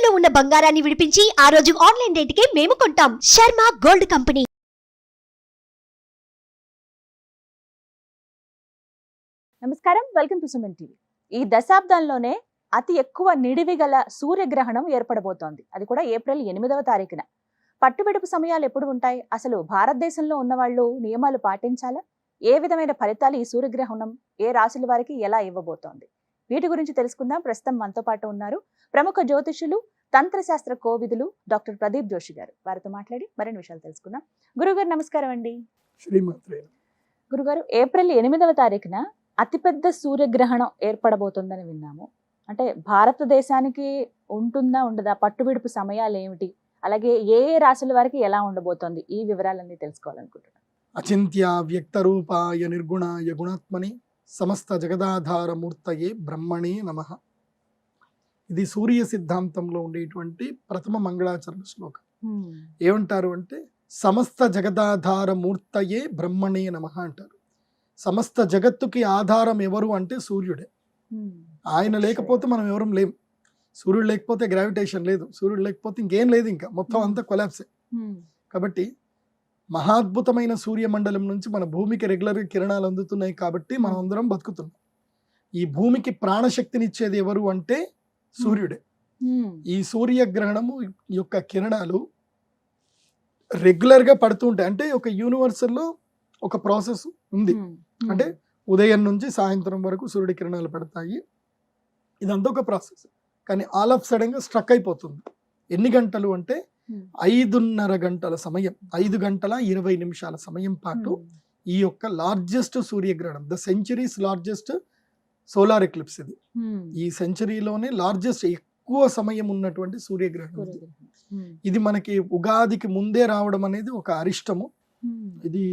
తాకట్టులో ఉన్న బంగారాన్ని విడిపించి ఆ రోజు ఆన్లైన్ రేటుకే మేము కొంటాం. Sharma gold company. నమస్కారం, వెల్కమ్ టు సుమన్ టీవీ. ఈ దశాబ్దంలోనే అతి ఎక్కువ నిడివి గల సూర్యగ్రహణం ఏర్పడబోతోంది. అది కూడా ఏప్రిల్ 8వ తారీఖున. పట్టుబిడుపు సమయాలు ఎప్పుడు ఉంటాయి? అసలు భారతదేశంలో ఉన్న వాళ్ళు నియమాలు పాటించాలా? ఏ విధమైన ఫలితాలు ఈ సూర్యగ్రహణం ఏ రాశుల వారికి ఎలా ఇవ్వబోతోంది? వీటి గురించి తెలుసుకుందాం. ప్రస్తుతం మనతో పాటు ఉన్నారు ప్రముఖ జ్యోతిషులు, తంత్రశాస్త్ర కోవిదులు డాక్టర్ ప్రదీప్ జోషి గారు. వారితో మాట్లాడి మరిన్ని విషయాలు తెలుసుకుందాం. గురుగారు నమస్కారం అండి. గురుగారు, ఏప్రిల్ 8వ తారీఖున అతిపెద్ద సూర్యగ్రహణం ఏర్పడబోతుందని విన్నాము. అంటే భారతదేశానికి ఉంటుందా ఉండదా? పట్టుబిడుపు సమయాలు ఏమిటి? అలాగే ఏ ఏ రాశుల వారికి ఎలా ఉండబోతోంది? ఈ వివరాలన్నీ తెలుసుకోవాలనుకుంటున్నాను. అచింత్య వ్యక్త రూపాయ నిర్గుణాయ గుణాత్మని సమస్త జగదాధార మూర్తయే బ్రహ్మణే నమః. ఇది సూర్య సిద్ధాంతంలో ఉండేటువంటి ప్రథమ మంగళాచరణ శ్లోకం. ఏమంటారు అంటే సమస్త జగదాధార మూర్తయే బ్రహ్మణే నమః అంటారు. సమస్త జగత్తుకి ఆధారం ఎవరు అంటే సూర్యుడే. ఆయన లేకపోతే మనం ఎవరం లేం. సూర్యుడు లేకపోతే గ్రావిటేషన్ లేదు, సూర్యుడు లేకపోతే ఇంకేం లేదు, ఇంకా మొత్తం అంతా కొలాప్సే. కాబట్టి మహాద్భుతమైన సూర్యమండలం నుంచి మన భూమికి రెగ్యులర్గా కిరణాలు అందుతున్నాయి కాబట్టి మనం అందరం బతుకుతున్నాం. ఈ భూమికి ప్రాణశక్తినిచ్చేది ఎవరు అంటే సూర్యుడే. ఈ సూర్యగ్రహణము యొక్క కిరణాలు రెగ్యులర్గా పడుతూ ఉంటాయి. అంటే ఒక యూనివర్సల్లో ఒక ప్రాసెస్ ఉంది. అంటే ఉదయం నుంచి సాయంత్రం వరకు సూర్యుడి కిరణాలు పడతాయి. ఇదంతా ఒక ప్రాసెస్. కానీ ఆల్ ఆఫ్ సడన్ గా స్ట్రక్ అయిపోతుంది. ఎన్ని గంటలు అంటే 5:30 గంటల సమయం, 5 గంటల 20 నిమిషాల సమయం పాటు ఈ యొక్క లార్జెస్ట్ సూర్యగ్రహణం, the centuries largest solar eclipse ఇది. ఈ సెంచరీలోనే లార్జెస్ట్ ఎక్కువ సమయం ఉన్నటువంటి సూర్యగ్రహణం ఇది. మనకి ఉగాదికి ముందే రావడం అనేది ఒక అరిష్టము. ఇది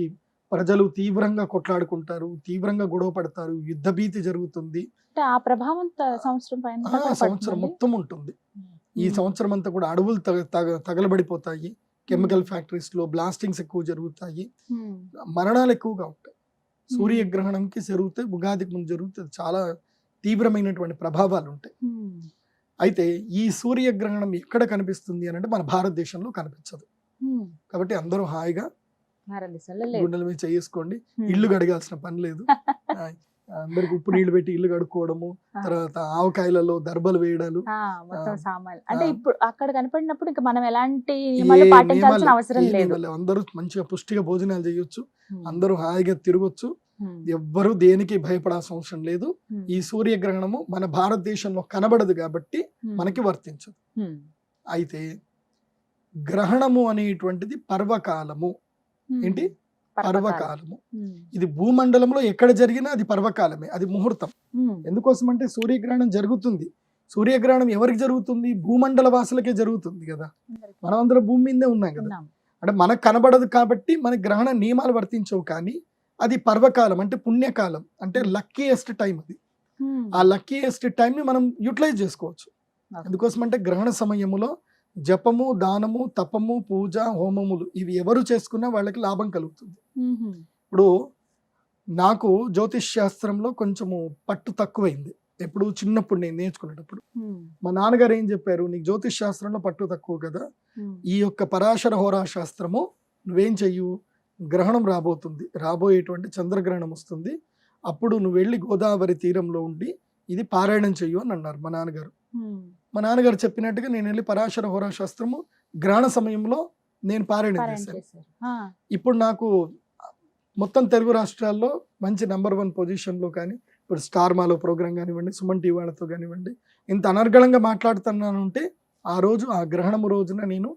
ప్రజలు తీవ్రంగా కొట్లాడుకుంటారు, తీవ్రంగా గొడవ పడతారు, యుద్ధ భీతి జరుగుతుంది. ఆ ప్రభావం సంవత్సరం మొత్తం ఉంటుంది. ఈ సంవత్సరం అంతా కూడా అడవులు తగలబడిపోతాయి, కెమికల్ ఫ్యాక్టరీస్ లో బ్లాస్టింగ్స్ ఎక్కువ జరుగుతాయి, మరణాలు ఎక్కువగా ఉంటాయి. సూర్యగ్రహణంకి జరిగితే, ఉగాదికి ముందు జరిగితే చాలా తీవ్రమైనటువంటి ప్రభావాలు ఉంటాయి. అయితే ఈ సూర్యగ్రహణం ఎక్కడ కనిపిస్తుంది అని అంటే మన భారతదేశంలో కనిపించదు. కాబట్టి అందరూ హాయిగా గుండెల మీద చేసుకోండి. ఇల్లు కడగాల్సిన పని లేదు. అందరికి ఉప్పు నీళ్లు పెట్టి ఇల్లు కడుక్కోవడము, తర్వాత ఆవకాయలలో దర్బలు వేయడాలు, అంటే ఇప్పుడు అక్కడ కనపడినప్పుడు ఇంకా మనం ఎలాంటి నియమాలు పాటించాల్సిన అవసరం లేదు. అందరూ మంచిగా పుష్టిగా భోజనాలు చేయొచ్చు, అందరూ హాయిగా తిరగొచ్చు, ఎవ్వరూ దేనికి భయపడాల్సిన అవసరం లేదు. ఈ సూర్యగ్రహణము మన భారతదేశంలో కనబడదు కాబట్టి మనకి వర్తించదు. అయితే గ్రహణము అనేటువంటిది పర్వకాలము. ఏంటి? పర్వకాలము. ఇది భూమండలంలో ఎక్కడ జరిగినా అది పర్వకాలమే, అది ముహూర్తం. ఎందుకోసం అంటే సూర్యగ్రహణం జరుగుతుంది. సూర్యగ్రహణం ఎవరికి జరుగుతుంది? భూమండల వాసులకే జరుగుతుంది కదా. మనం అందరం భూమి మీదే ఉన్నాం కదా. అంటే మనకు కనబడదు కాబట్టి మన గ్రహణ నియమాలు వర్తించవు. కానీ అది పర్వకాలం అంటే పుణ్యకాలం, అంటే లక్కీయెస్ట్ టైం. అది ఆ లక్కీయెస్ట్ టైం ని మనం యూటిలైజ్ చేసుకోవచ్చు. ఎందుకోసం అంటే గ్రహణ సమయములో జపము, దానము, తపము, పూజ, హోమములు ఇవి ఎవరు చేసుకున్నా వాళ్ళకి లాభం కలుగుతుంది. ఇప్పుడు నాకు జ్యోతిష్ శాస్త్రంలో కొంచెము పట్టు తక్కువైంది. ఎప్పుడు చిన్నప్పుడు నేను నేర్చుకునేటప్పుడు మా నాన్నగారు ఏం చెప్పారు, నీకు జ్యోతిష్ శాస్త్రంలో పట్టు తక్కువ కదా, ఈ యొక్క పరాశర హోరా శాస్త్రము నువ్వేం చెయ్యు, గ్రహణం రాబోతుంది, రాబోయేటువంటి చంద్రగ్రహణం వస్తుంది, అప్పుడు నువ్వు వెళ్ళి గోదావరి తీరంలో ఉండి ఇది పారాయణం చెయ్యు అని అన్నారు మా నాన్నగారు. మా నాన్నగారు చెప్పినట్టుగా నేను వెళ్ళి పరాశర హోరా శాస్త్రము గ్రహణ సమయంలో నేను పారాయణం చేశాను. ఇప్పుడు నాకు మొత్తం తెలుగు రాష్ట్రాల్లో మంచి నెంబర్ 1 పొజిషన్లో, కానీ ఇప్పుడు స్టార్ మాలో ప్రోగ్రామ్ కానివ్వండి, సుమన్ టీవీ వాళ్ళతో కానివ్వండి, ఇంత అనర్గళంగా మాట్లాడుతున్నాను అంటే ఆ రోజు, ఆ గ్రహణము రోజున నేను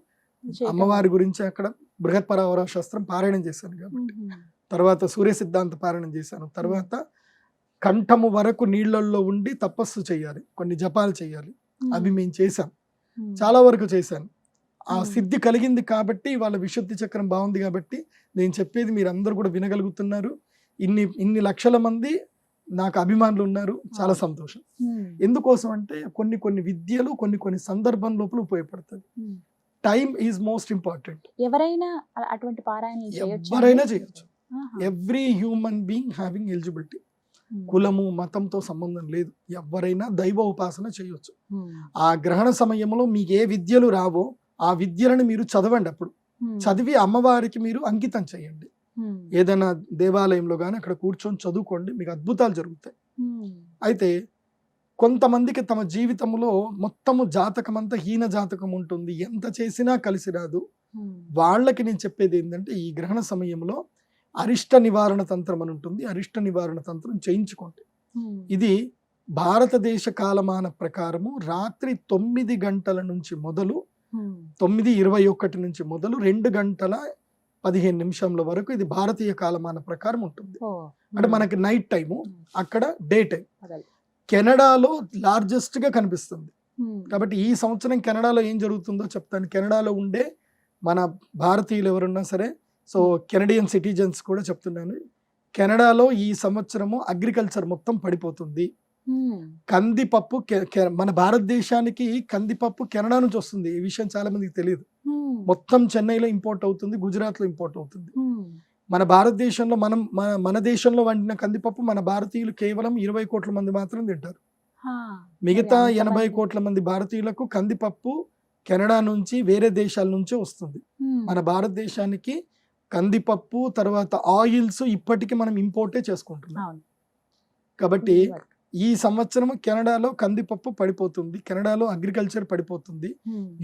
అమ్మవారి గురించి అక్కడ బృహత్ పరావర శాస్త్రం పారాయణం చేశాను కాబట్టి, తర్వాత సూర్య సిద్ధాంత పారాయణం చేశాను, తర్వాత కంఠము వరకు నీళ్లలో ఉండి తపస్సు చేయాలి, కొన్ని జపాలు చేయాలి, అవి మేము చేశాం, చాలా వరకు చేశాను. ఆ సిద్ధి కలిగింది కాబట్టి వాళ్ళ విశుద్ధి చక్రం బాగుంది కాబట్టి నేను చెప్పేది మీరు అందరూ కూడా వినగలుగుతున్నారు. ఇన్ని లక్షల మంది నాకు అభిమానులు ఉన్నారు, చాలా సంతోషం. ఎందుకోసం అంటే కొన్ని విద్యలు కొన్ని సందర్భం లోపల ఉపయోగపడతాయి. Time is most important. ఎవరైనా అటువంటి పారాయణలు ఎవరైనా చేయొచ్చు. Every human being having eligibility. కులము మతంతో సంబంధం లేదు, ఎవరైనా దైవ ఉపాసన చేయొచ్చు. ఆ గ్రహణ సమయంలో మీకు ఏ విద్యలు రావో ఆ విద్యలను మీరు చదవండి. అప్పుడు చదివి అమ్మవారికి మీరు అంకితం చేయండి. ఏదైనా దేవాలయంలో కానీ అక్కడ కూర్చొని చదువుకోండి, మీకు అద్భుతాలు జరుగుతాయి. అయితే కొంతమందికి తమ జీవితంలో మొత్తము జాతకం అంతా హీన జాతకం ఉంటుంది, ఎంత చేసినా కలిసి రాదు. వాళ్ళకి నేను చెప్పేది ఏంటంటే ఈ గ్రహణ సమయంలో అరిష్ట నివారణ తంత్రం అని ఉంటుంది, అరిష్ట నివారణ తంత్రం చేయించుకోండి. ఇది భారతదేశ కాలమాన ప్రకారము రాత్రి 9 గంటల నుంచి మొదలు 9:21 నుంచి మొదలు 2 గంటల 15 నిమిషంల వరకు ఇది భారతీయ కాలమాన ప్రకారం ఉంటుంది. అంటే మనకి నైట్ టైము, అక్కడ డే టైం. కెనడాలో లార్జెస్ట్ గా కనిపిస్తుంది. కాబట్టి ఈ సంవత్సరం కెనడాలో ఏం జరుగుతుందో చెప్తాను. కెనడాలో ఉండే మన భారతీయులు ఎవరున్నా సరే, సో కెనడియన్ సిటిజన్స్ కూడా చెప్తున్నాను, కెనడాలో ఈ సంవత్సరము అగ్రికల్చర్ మొత్తం పడిపోతుంది. కందిపప్పు మన భారతదేశానికి కందిపప్పు కెనడా నుంచి వస్తుంది. ఈ విషయం చాలా మందికి తెలియదు. మొత్తం చెన్నైలో ఇంపోర్ట్ అవుతుంది, గుజరాత్ లో ఇంపోర్ట్ అవుతుంది. మన భారతదేశంలో మన దేశంలో వండిన కందిపప్పు మన భారతీయులు కేవలం 20 కోట్ల మంది మాత్రం తింటారు. మిగతా 80 కోట్ల మంది భారతీయులకు కందిపప్పు కెనడా నుంచి వేరే దేశాల నుంచే వస్తుంది. మన భారతదేశానికి కందిపప్పు తర్వాత ఆయిల్స్ ఇప్పటికీ మనం ఇంపోర్టే చేసుకుంటున్నాం. కాబట్టి ఈ సంవత్సరం కెనడాలో కందిపప్పు పడిపోతుంది, కెనడాలో అగ్రికల్చర్ పడిపోతుంది,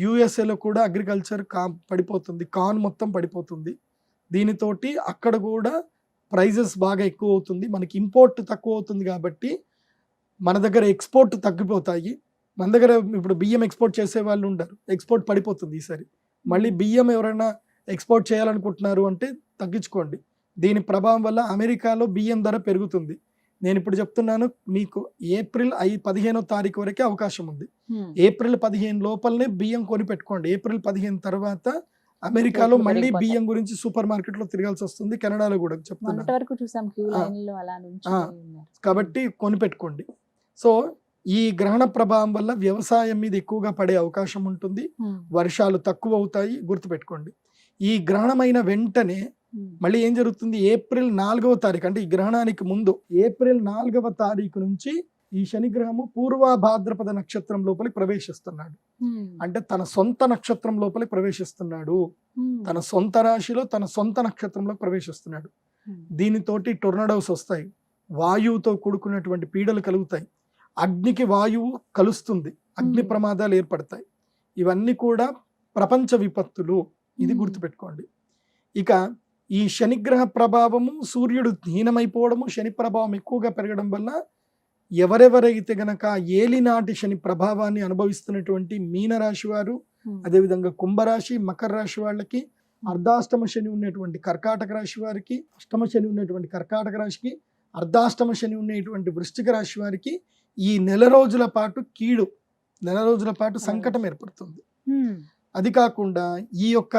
యుఎస్ఏలో కూడా అగ్రికల్చర్ పడిపోతుంది, కార్న్ మొత్తం పడిపోతుంది. దీనితోటి అక్కడ కూడా ప్రైజెస్ బాగా ఎక్కువ అవుతుంది, మనకి ఇంపోర్ట్ తక్కువ అవుతుంది. కాబట్టి మన దగ్గర ఎక్స్పోర్ట్ తగ్గిపోతాయి. మన దగ్గర ఇప్పుడు బియ్యం ఎక్స్పోర్ట్ చేసే వాళ్ళు ఉండరు, ఎక్స్పోర్ట్ పడిపోతుంది ఈసారి. మళ్ళీ బియ్యం ఎవరైనా ఎక్స్పోర్ట్ చేయాలనుకుంటున్నారు అంటే తగ్గించుకోండి. దీని ప్రభావం వల్ల అమెరికాలో బియ్యం ధర పెరుగుతుంది. నేను ఇప్పుడు చెప్తున్నాను మీకు, ఏప్రిల్ 15వ తారీఖు వరకే అవకాశం ఉంది. ఏప్రిల్ 15 లోపలనే బియ్యం కొని పెట్టుకోండి. ఏప్రిల్ 15 తర్వాత అమెరికాలో మళ్ళీ బియ్యం గురించి సూపర్ మార్కెట్ లో తిరగాల్సి వస్తుంది, కెనడాలో కూడా చెప్తున్నాను. కాబట్టి కొని పెట్టుకోండి. సో ఈ గ్రహణ ప్రభావం వల్ల వ్యవసాయం మీద ఎక్కువగా పడే అవకాశం ఉంటుంది, వర్షాలు తక్కువ అవుతాయి, గుర్తుపెట్టుకోండి. ఈ గ్రహణమైన వెంటనే మళ్ళీ ఏం జరుగుతుంది, ఏప్రిల్ 4వ తారీఖు అంటే ఈ గ్రహణానికి ముందు ఏప్రిల్ 4వ తారీఖు నుంచి ఈ శనిగ్రహము పూర్వ భాద్రపద నక్షత్రం లోపలికి ప్రవేశిస్తున్నాడు. అంటే తన సొంత నక్షత్రం లోపలికి ప్రవేశిస్తున్నాడు, తన సొంత రాశిలో తన సొంత నక్షత్రంలో ప్రవేశిస్తున్నాడు. దీనితోటి టొర్నడోస్ వస్తాయి, వాయువుతో కూడుకున్నటువంటి పీడలు కలుగుతాయి, అగ్నికి వాయువు కలుస్తుంది, అగ్ని ప్రమాదాలు ఏర్పడతాయి. ఇవన్నీ కూడా ప్రపంచ విపత్తులు, ఇది గుర్తుపెట్టుకోండి. ఇక ఈ శనిగ్రహ ప్రభావము, సూర్యుడు హీనమైపోవడము, శని ప్రభావం ఎక్కువగా పెరగడం వల్ల ఎవరెవరైతే గనక ఏలినాటి శని ప్రభావాన్ని అనుభవిస్తున్నటువంటి మీనరాశి వారు, అదేవిధంగా కుంభరాశి మకర రాశి వాళ్ళకి, అర్ధాష్టమ శని ఉన్నటువంటి కర్కాటక రాశి వారికి, అష్టమ శని ఉన్నటువంటి కర్కాటక రాశికి, అర్ధాష్టమ శని ఉన్నటువంటి వృశ్చిక రాశి వారికి ఈ నెల రోజుల పాటు కీడు, నెల రోజుల పాటు సంకటం ఏర్పడుతుంది. అది కాకుండా ఈ యొక్క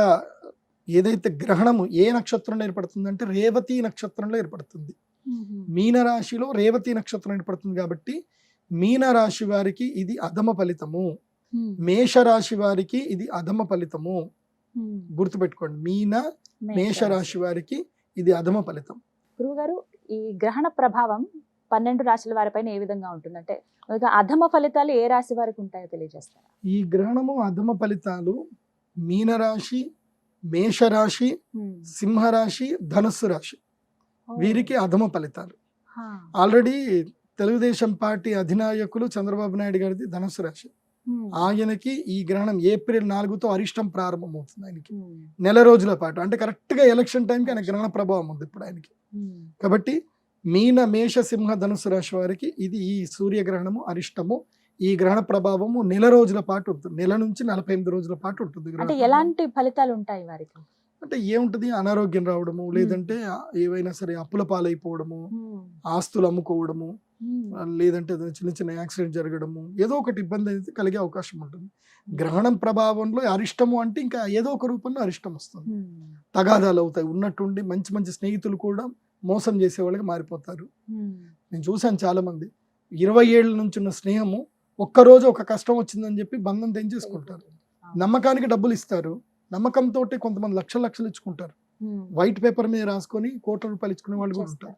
ఏదైతే గ్రహణము ఏ నక్షత్రంలో ఏర్పడుతుంది అంటే రేవతి నక్షత్రంలో ఏర్పడుతుంది. మీనరాశిలో రేవతి నక్షత్రం ఏర్పడుతుంది. కాబట్టి మీనరాశి వారికి ఇది అధమ ఫలితము, మేషరాశి వారికి ఇది అధమ ఫలితము. గుర్తుపెట్టుకోండి, మేషరాశి వారికి ఇది అధమ ఫలితం. గురువుగారు, ఈ గ్రహణ ప్రభావం 12 రాశుల వారిపైన ఏ విధంగా ఉంటుందంటే అధమ ఫలితాలు ఏ రాశి వారికి ఉంటాయో తెలియజేస్తారా? ఈ గ్రహణము అధమ ఫలితాలు మీనరాశి, మేషరాశి, సింహరాశి, ధనుస్సు రాశి వీరికి అధమ ఫలితాలు. ఆల్రెడీ తెలుగుదేశం పార్టీ అధినాయకులు చంద్రబాబు నాయుడు గారిది ధనుస్సు రాశి. ఆయనకి ఈ గ్రహణం ఏప్రిల్ 4తో అరిష్టం ప్రారంభమవుతుంది. ఆయనకి నెల రోజుల పాటు, అంటే కరెక్ట్ గా ఎలక్షన్ టైంకి ఆయన గ్రహణ ప్రభావం ఉంది ఇప్పుడు ఆయనకి. కాబట్టి మీన, మేష, సింహ, ధనుసు రాశి వారికి ఇది ఈ సూర్యగ్రహణము అరిష్టము. ఈ గ్రహణ ప్రభావము నెల రోజుల పాటు ఉంటుంది, నెల నుంచి 48 రోజుల పాటు ఉంటుంది. అంటే ఎలాంటి ఫలితాలు ఉంటాయి వారికి అంటే ఏముంటది, అనారోగ్యం రావడము, లేదంటే ఏవైనా సరే అప్పుల పాలైపోవడము, ఆస్తులు అమ్ముకోవడము, లేదంటే చిన్న చిన్న యాక్సిడెంట్ జరగడము, ఏదో ఒకటి ఇబ్బంది అయితే కలిగే అవకాశం ఉంటుంది. గ్రహణం ప్రభావంలో అరిష్టము అంటే ఇంకా ఏదో ఒక రూపంలో అరిష్టం వస్తుంది, తగాదాలు అవుతాయి, ఉన్నట్టుండి మంచి మంచి స్నేహితులు కూడా మోసం చేసే వాళ్ళకి మారిపోతారు. నేను చూశాను చాలా మంది 20 ఏళ్ళ నుంచి ఉన్న స్నేహము ఒక్కరోజు ఒక కష్టం వచ్చిందని చెప్పి బంధం తెంచేసుకుంటారు. నమ్మకానికి డబ్బులు ఇస్తారు, నమ్మకంతో కొంతమంది లక్షలు ఇచ్చుకుంటారు, వైట్ పేపర్ మీద రాసుకొని కోట్ల రూపాయలు ఇచ్చుకునే వాళ్ళు కూడా ఉంటారు.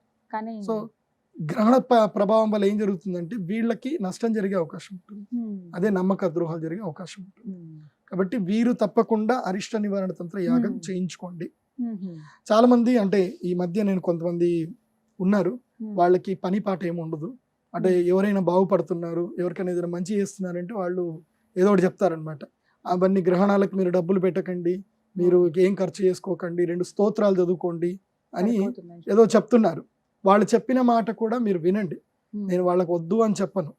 సో గ్రహణ ప్రభావం వల్ల ఏం జరుగుతుందంటే వీళ్ళకి నష్టం జరిగే అవకాశం ఉంటుంది, అదే నమ్మక ద్రోహాలు జరిగే అవకాశం ఉంటుంది. కాబట్టి వీరు తప్పకుండా అరిష్ట నివారణ తంత్ర యాగం చేయించుకోండి. చాలా మంది అంటే ఈ మధ్య నేను కొంతమంది ఉన్నారు, వాళ్ళకి పని పాట ఏమి ఉండదు, అంటే ఎవరైనా బాగుపడుతున్నారు, ఎవరికైనా ఏదైనా మంచి చేస్తున్నారంటే వాళ్ళు ఏదో ఒకటి చెప్తారనమాట. అవన్నీ గ్రహణాలకు మీరు డబ్బులు పెట్టకండి, మీరు ఏం ఖర్చు చేసుకోకండి, 2 స్తోత్రాలు చదువుకోండి అని ఏదో చెప్తున్నారు. వాళ్ళు చెప్పిన మాట కూడా మీరు వినండి, నేను వాళ్ళకు వద్దు అని చెప్పను.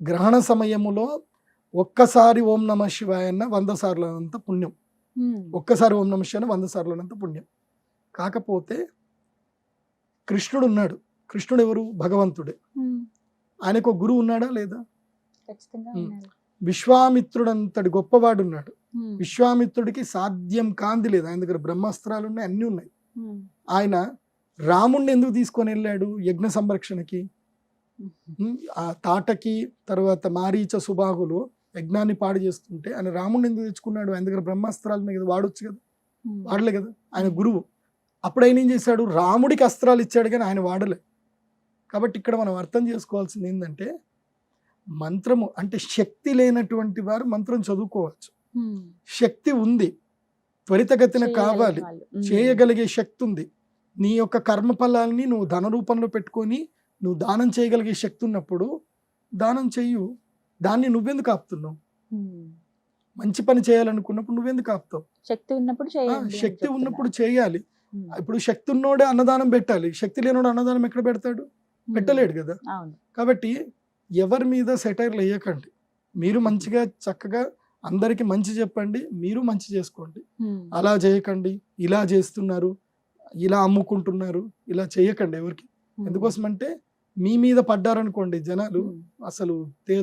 గ్రహణ సమయములో ఒక్కసారి ఓం నమ శివాయ అన్న 100 సార్లనంత పుణ్యం, ఒక్కసారి ఓం నమ శివాయ 100 సార్లనంత పుణ్యం. కాకపోతే కృష్ణుడు ఉన్నాడు, కృష్ణుడు ఎవరు? భగవంతుడే. ఆయనకు ఒక గురువు ఉన్నాడా లేదా? విశ్వామిత్రుడంతటి గొప్పవాడు ఉన్నాడు. విశ్వామిత్రుడికి సాధ్యం కాంతి లేదు, ఆయన దగ్గర బ్రహ్మాస్త్రాలు ఉన్నాయి, అన్నీ ఉన్నాయి. ఆయన రాముణ్ణి ఎందుకు తీసుకొని వెళ్ళాడు యజ్ఞ సంరక్షణకి? ఆ తాటకి తర్వాత మారీచ సుబాహులు యజ్ఞాన్ని పాడు చేస్తుంటే ఆయన రాముణ్ణి ఎందుకు తెచ్చుకున్నాడు? ఆయన దగ్గర బ్రహ్మాస్త్రాలు ఉన్నాయి కదా, వాడొచ్చు కదా, వాడలే కదా, ఆయన గురువు. అప్పుడు ఆయన ఏం చేశాడు? రాముడికి అస్త్రాలు ఇచ్చాడు కానీ ఆయన వాడలే. కాబట్టి ఇక్కడ మనం అర్థం చేసుకోవాల్సింది ఏంటంటే, మంత్రము అంటే శక్తి లేనటువంటి వారు మంత్రం చదువుకోవచ్చు, శక్తి ఉంది, త్వరితగతిన కావాలి, చేయగలిగే శక్తి ఉంది. నీ యొక్క కర్మ ఫలాల్ని నువ్వు ధన రూపంలో పెట్టుకొని నువ్వు దానం చేయగలిగే శక్తి ఉన్నప్పుడు దానం చెయ్యు. దాన్ని నువ్వెందుకు ఆపుతున్నావు? మంచి పని చేయాలనుకున్నప్పుడు నువ్వెందుకు ఆపుతావు? శక్తి ఉన్నప్పుడు శక్తి ఉన్నప్పుడు చేయాలి. ఇప్పుడు శక్తి ఉన్నోడే అన్నదానం పెట్టాలి, శక్తి లేనోడు అన్నదానం ఎక్కడ పెడతాడు? పెట్టలేడు కదా. కాబట్టి ఎవరి మీద సెటైర్లు వేయకండి, మీరు మంచిగా చక్కగా అందరికి మంచి చెప్పండి, మీరు మంచి చేసుకోండి. అలా చేయకండి, ఇలా చేస్తున్నారు, ఇలా అమ్ముకుంటున్నారు, ఇలా చేయకండి ఎవరికి. ఎందుకోసం అంటే మీ మీద పడ్డారనుకోండి జనాలు అసలు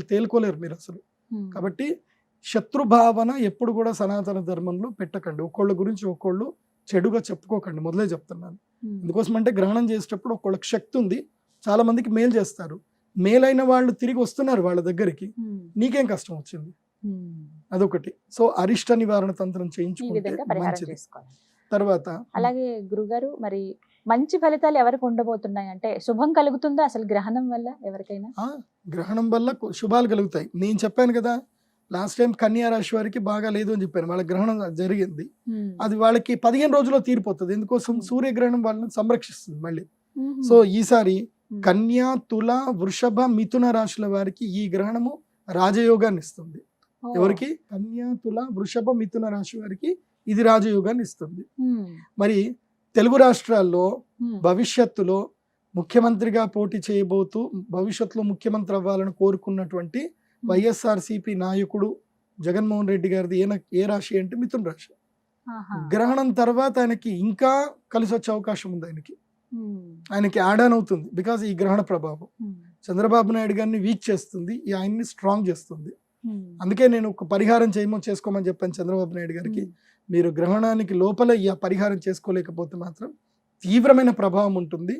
తేలుకోలేరు మీరు అసలు. కాబట్టి శత్రుభావన ఎప్పుడు కూడా సనాతన ధర్మంలో పెట్టకండి, ఒక్కోళ్ళ గురించి ఒక్కోళ్ళు చెడుగా చెప్పుకోకండి, మొదలే చెప్తున్నాను. ఎందుకోసం అంటే గ్రహణం చేసేటప్పుడు ఒక్కోళ్ళకి శక్తి ఉంది, చాలా మందికి మేలు చేస్తారు, మేలైన వాళ్ళు తిరిగి వస్తున్నారు వాళ్ళ దగ్గరికి, నీకేం కష్టం వచ్చింది? అదొకటి. సో అరిష్ట నివారణ తంత్రం చేయించుకుంటే మంచిది. తర్వాత అలాగే గురుగారు, మరి మంచి ఫలితాలు ఎవరికి ఉండబోతున్నాయి అంటే శుభం కలుగుతుందా అసలు గ్రహణం వల్ల ఎవరికైనా? గ్రహణం వల్ల శుభాలు కలుగుతాయి. నేను చెప్పాను కదా లాస్ట్ టైం కన్యా రాశి వారికి బాగా లేదు అని చెప్పాను, వాళ్ళ గ్రహణం జరిగింది, అది వాళ్ళకి 15 రోజుల్లో తీరిపోతుంది. ఎందుకోసం? సూర్యగ్రహణం వాళ్ళని సంరక్షిస్తుంది మళ్ళీ. సో ఈసారి కన్యా, తుల, వృషభ, మిథున రాశుల వారికి ఈ గ్రహణము రాజయోగాన్ని ఇస్తుంది. ఎవరికి? కన్యా, తుల, వృషభ, మిథున రాశి వారికి ఇది రాజయోగాన్ని ఇస్తుంది. మరి తెలుగు రాష్ట్రాల్లో భవిష్యత్తులో ముఖ్యమంత్రిగా పోటీ చేయబోతూ భవిష్యత్తులో ముఖ్యమంత్రి అవ్వాలని కోరుకున్నటువంటి వైఎస్ఆర్సీపీ నాయకుడు జగన్మోహన్ రెడ్డి గారిది ఏ రాశి అంటే మిథున రాశి. గ్రహణం తర్వాత ఆయనకి ఇంకా కలిసి వచ్చే అవకాశం ఉంది, ఆయనకి యాడ్ ఆన్ అవుతుంది. బికాజ్ ఈ గ్రహణ ప్రభావం చంద్రబాబు నాయుడు గారిని వీక్ చేస్తుంది, ఆయన్ని స్ట్రాంగ్ చేస్తుంది. అందుకే నేను ఒక పరిహారం చేసుకోమని చెప్పాను చంద్రబాబు నాయుడు గారికి. మీరు గ్రహణానికి లోపల ఈ పరిహారం చేసుకోలేకపోతే మాత్రం తీవ్రమైన ప్రభావం ఉంటుంది.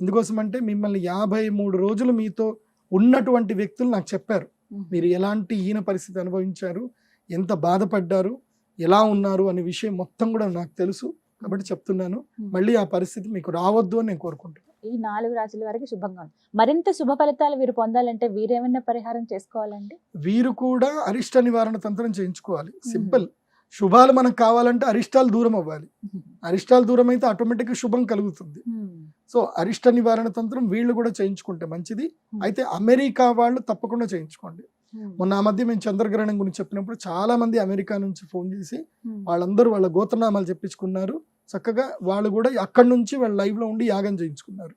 ఎందుకోసం అంటే మిమ్మల్ని 53 రోజులు మీతో ఉన్నటువంటి వ్యక్తులు నాకు చెప్పారు, మీరు ఎలాంటి హీన పరిస్థితి అనుభవించారు, ఎంత బాధపడ్డారు, ఎలా ఉన్నారు అనే విషయం మొత్తం కూడా నాకు తెలుసు. కాబట్టి చెప్తున్నాను, మళ్ళీ ఆ పరిస్థితి మీకు రావద్దు అని నేను కోరుకుంటున్నాను. ఈ 4 రాశుల వరకు శుభంగా ఉంది. మరింత శుభ ఫలితాలు వీరు పొందాలంటే వీరేమైనా పరిహారం చేసుకోవాలండి? వీరు కూడా అరిష్ట నివారణ తంత్రం చేయించుకోవాలి. సింపుల్. శుభాలు మనకు కావాలంటే అరిష్టాలు దూరం అవ్వాలి, అరిష్టాలు దూరం అయితే ఆటోమేటిక్గా శుభం కలుగుతుంది. సో అరిష్ట నివారణ తంత్రం వీళ్ళు కూడా చేయించుకుంటే మంచిది. అయితే అమెరికా వాళ్ళు తప్పకుండా చేయించుకోండి. మొన్న ఆ మధ్య మేము చంద్రగ్రహణం గురించి చెప్పినప్పుడు చాలా మంది అమెరికా నుంచి ఫోన్ చేసి వాళ్ళందరూ వాళ్ళ గోత్రనామాలు చెప్పించుకున్నారు. చక్కగా వాళ్ళు కూడా అక్కడి నుంచి వాళ్ళ లైవ్ లో ఉండి యాగం చేయించుకున్నారు.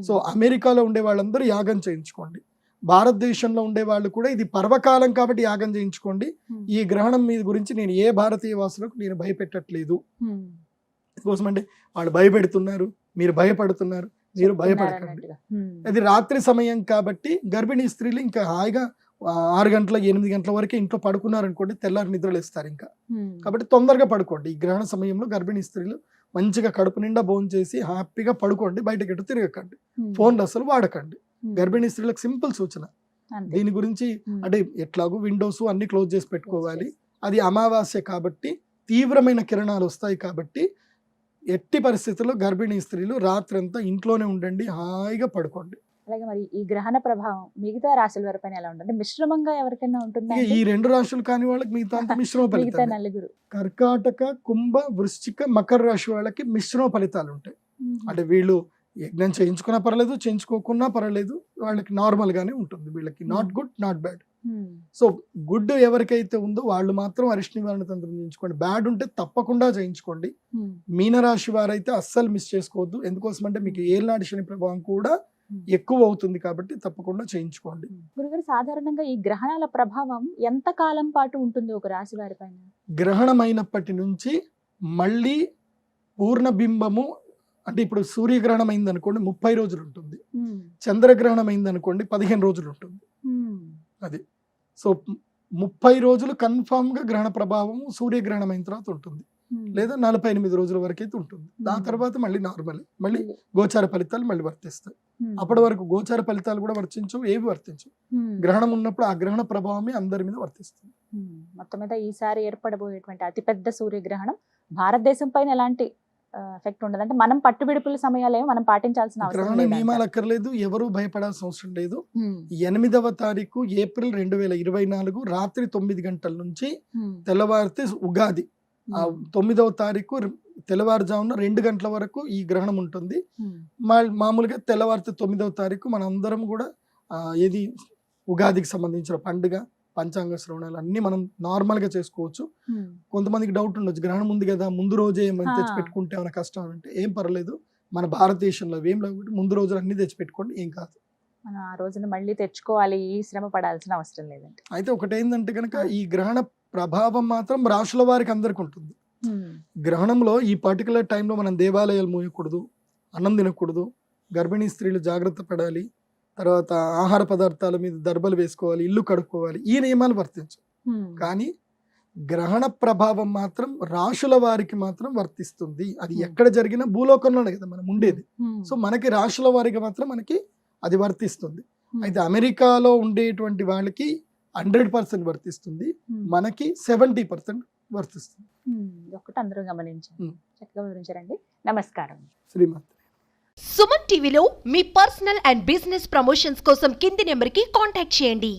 సో అమెరికాలో ఉండే వాళ్ళందరూ యాగం చేయించుకోండి. భారతదేశంలో ఉండే వాళ్ళు కూడా ఇది పర్వకాలం కాబట్టి యాగం చేయించుకోండి. ఈ గ్రహణం మీద గురించి నేను ఏ భారతీయ వాసులకు నేను భయపెట్టట్లేదు. కోసమంటే వాళ్ళు భయపెడుతున్నారు, మీరు భయపడుతున్నారు, మీరు భయపడకండి. అది రాత్రి సమయం కాబట్టి గర్భిణీ స్త్రీలు ఇంకా హాయిగా 6 గంటల 8 గంటల వరకే ఇంట్లో పడుకున్నారనుకోండి, తెల్లారి నిద్రలు ఇస్తారు ఇంకా. కాబట్టి తొందరగా పడుకోండి. ఈ గ్రహణ సమయంలో గర్భిణీ స్త్రీలు మంచిగా కడుపు నిండా భోజనం చేసి హ్యాపీగా పడుకోండి, బయటకి ఎటు తిరగకండి, ఫోన్లు అసలు వాడకండి. గర్భిణీ స్త్రీలకు సింపుల్ సూచన. దీని గురించి అంటే ఎట్లాగో విండోస్ అన్ని క్లోజ్ చేసి పెట్టుకోవాలి. అది అమావాస్య కాబట్టి తీవ్రమైన కిరణాలు వస్తాయి కాబట్టి ఎట్టి పరిస్థితుల్లో గర్భిణీ స్త్రీలు రాత్రంతా ఇంట్లోనే ఉండండి, హాయిగా పడుకోండి. అలాగే మరి ఈ గ్రహణ ప్రభావం మిగతా రాశుల వారిపైన ఎలా ఉంటుంది? మిశ్రమంగా ఎవరికైనా ఉంటుందా ఇక ఈ 2 రాశులు కాని వాళ్ళకి మిగతా అంతా మిశ్రమ మిగతా ఫలితాలు. నలుగురు? కర్కాటక, కుంభ, వృశ్చిక, మకర రాశి వాళ్ళకి మిశ్రమ ఫలితాలు ఉంటాయి. అంటే వీళ్ళు యజ్ఞం చేయించుకున్నా పర్లేదు, చేయించుకోకున్నా పర్లేదు, వాళ్ళకి నార్మల్ గానే ఉంటుంది. వీళ్ళకి not good, not bad. So good ఎవరికైతే ఉందో వాళ్ళు మాత్రం అరిష్ట నివారణ తంత్రం చేయించుకోండి. బ్యాడ్ ఉంటే తప్పకుండా చేయించుకోండి. మీనరాశి వారైతే అస్సలు మిస్ చేసుకోవద్దు. ఎందుకోసం అంటే మీకు ఏళ్ళనాటి శని ప్రభావం కూడా ఎక్కువ అవుతుంది కాబట్టి తప్పకుండా చేయించుకోండి. గురుగారు, సాధారణంగా ఈ గ్రహణాల ప్రభావం ఎంత కాలం పాటు ఉంటుంది ఒక రాశి వారి పైన? గ్రహణం అయినప్పటి నుంచి మళ్ళీ పూర్ణబింబము, అంటే ఇప్పుడు సూర్యగ్రహణం అయింది అనుకోండి 30 రోజులు ఉంటుంది, చంద్రగ్రహణం అయింది అనుకోండి 15 రోజులు ఉంటుంది. అది సో 30 రోజులు కన్ఫామ్ గా గ్రహణ ప్రభావం సూర్యగ్రహణం అయిన తర్వాత ఉంటుంది, లేదా 48 రోజుల వరకు అయితే ఉంటుంది. దాని తర్వాత మళ్ళీ నార్మల్, మళ్ళీ గోచార ఫలితాలు మళ్ళీ వర్తిస్తాయి. అప్పటి వరకు గోచార ఫలితాలు కూడా వర్తించవు, ఏవి వర్తించవు. గ్రహణం ఉన్నప్పుడు ఆ గ్రహణ ప్రభావమే అందరి మీద వర్తిస్తుంది. మొత్తం మీద ఈసారి ఏర్పడబోయేటువంటి అతిపెద్ద సూర్యగ్రహణం భారతదేశం పైన ఎలాంటి ఎఫెక్ట్ ఉండదు? అంటే మనం పట్టుబిడుపుల సమయాలేమో మనం పాటించాల్సిన అవసరం గ్రహణ లేదు నియమాలు అక్కర్లేదు, ఎవరు భయపడాల్సిన అవసరం లేదు. 8వ తారీఖు ఏప్రిల్ 2024 రాత్రి 9 గంటల నుంచి తెల్లవారితే ఉగాది. ఆ 9వ తారీఖు తెల్లవారుజామున 2 గంటల వరకు ఈ గ్రహణం ఉంటుంది. మామూలుగా తెల్లవారితే 9వ తారీఖు మన అందరం కూడా ఏది ఉగాదికి సంబంధించిన పండుగ, పంచాంగ శ్రవణాలు అన్ని మనం నార్మల్ గా చేసుకోవచ్చు. కొంతమందికి డౌట్ ఉండొచ్చు, గ్రహణం ఉంది కదా ముందు రోజే ఏమైనా తెచ్చి పెట్టుకుంటే ఏమైనా కష్టం అంటే ఏం పర్లేదు. మన భారతదేశంలో ఏం లేకపోతే ముందు రోజులు అన్ని తెచ్చి పెట్టుకోండి, ఏం కాదు. మనం ఆ రోజున మళ్ళీ తెచ్చుకోవాలి, ఈ శ్రమ పడాల్సిన అవసరం లేదండి. అయితే ఒకటేందంటే కనుక ఈ గ్రహణ ప్రభావం మాత్రం రాశుల వారికి అందరికి ఉంటుంది. గ్రహణంలో ఈ పర్టికులర్ టైంలో మనం దేవాలయాలు మూయకూడదు, అన్నం తినకూడదు, గర్భిణీ స్త్రీలు జాగ్రత్త పడాలి, తర్వాత ఆహార పదార్థాల మీద దర్బలు వేసుకోవాలి, ఇల్లు కడుక్కోవాలి, ఈ నియమాలు వర్తించవు. కానీ గ్రహణ ప్రభావం మాత్రం రాశుల వారికి మాత్రం వర్తిస్తుంది. అది ఎక్కడ జరిగినా భూలోకంలోనే కదా మనం ఉండేది. సో మనకి రాశుల వారికి మాత్రం మనకి అది వర్తిస్తుంది. అయితే అమెరికాలో ఉండేటువంటి వాళ్ళకి 100% వర్తిస్తుంది, మనకి 70% వర్తిస్తుంది. ఒకటి అందరూ గమనించండి. చక్కగా వివరించారండి. నమస్కారం. శ్రీమతి. సుమన్ టీవీలో మీ పర్సనల్ అండ్ బిజినెస్ ప్రమోషన్స్ కోసం కింది నెంబర్కి కాంటాక్ట్ చేయండి.